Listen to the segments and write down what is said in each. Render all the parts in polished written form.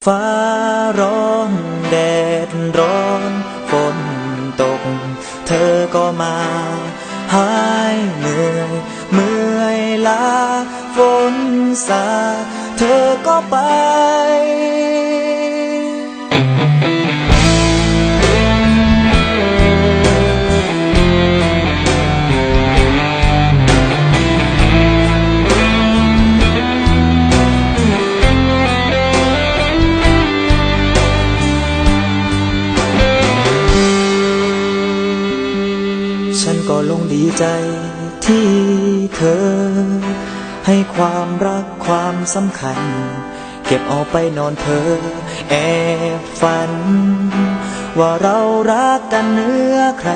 ฟ้าร้องแดดร้อนฝนตกเธอก็มาหายเหนื่อยเมื่อยล้าฝนสาดเธอก็ไปฉันก็ลงดีใจที่เธอให้ความรักความสำคัญเก็บเอาไปนอนเพ้อแอบฝันว่าเรารักกันเหนือใคร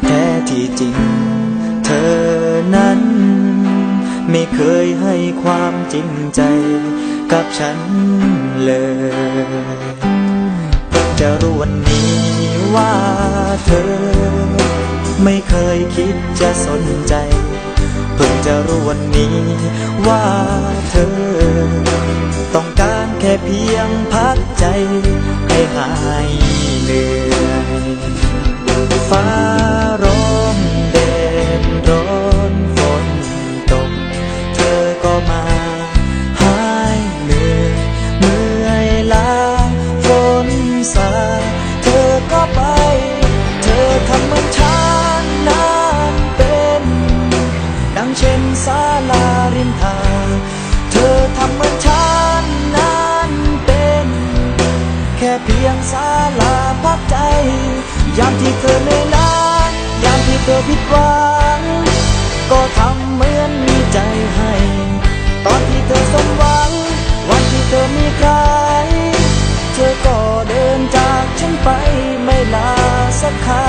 แท้ที่จริงเธอนั้นไม่เคยให้ความจริงใจกับฉันเลยเพิ่งจะรู้วันนี้ว่าเธอไม่เคยคิดจะสนใจเพิ่งจะรู้วันนี้ว่าเธอต้องการแค่เพียงพักใจให้หายเหนื่อยฟ้าร้องแดดร้อนฝนตกเธอก็มาหายเหนื่อยเมื่อยล้าฝนสาดเธอก็ไปเธอทำเหมือนฉันนั้นเป็นดังเช่นศาลาริมทางเธอทำเหมือนฉันนั้นเป็นแค่เพียงศาลาพักใจยามที่เธอเหนื่อยล้ายามที่เธอผิดหวังก็ทำเหมือนมีใจให้ตอนที่เธอสมหวังวันที่เธอมีใครเธอก็เดินจากฉันไปไม่ลาสักคำ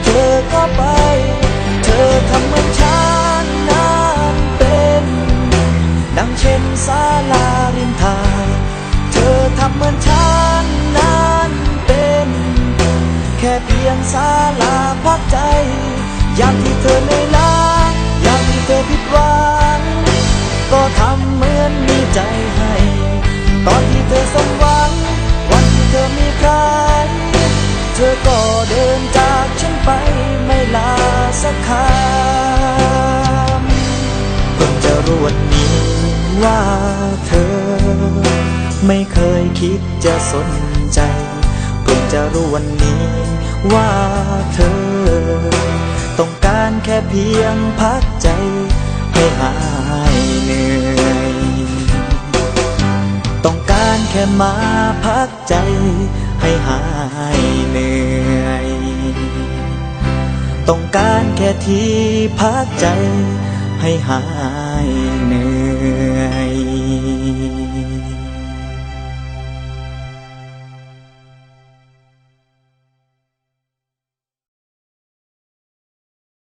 เธอก็ไปเธอทำเหมือนฉันนั้นเป็นดังเช่นศาลาริมทางเธอทำเหมือนฉันนั้นเป็นแค่เพียงศาลาพักใจยามที่เธอเหนื่อยล้ายามที่เธอผิดหวังก็ทำเหมือนมีใจให้ตอนที่เธอสมหวังวันที่เธอมีใครเธอก็เดินจากฉันไปไม่ลาสักคำเพิ่งจะรู้วันนี้ว่าเธอไม่เคยคิดจะสนใจเพิ่งจะรู้วันนี้ว่าเธอต้องการแค่เพียงพักใจให้หายเหนื่อยต้องการแค่มาพักใจให้หายเหนื่อยต้องการแค่ที่พักใจให้หายเหนื่อย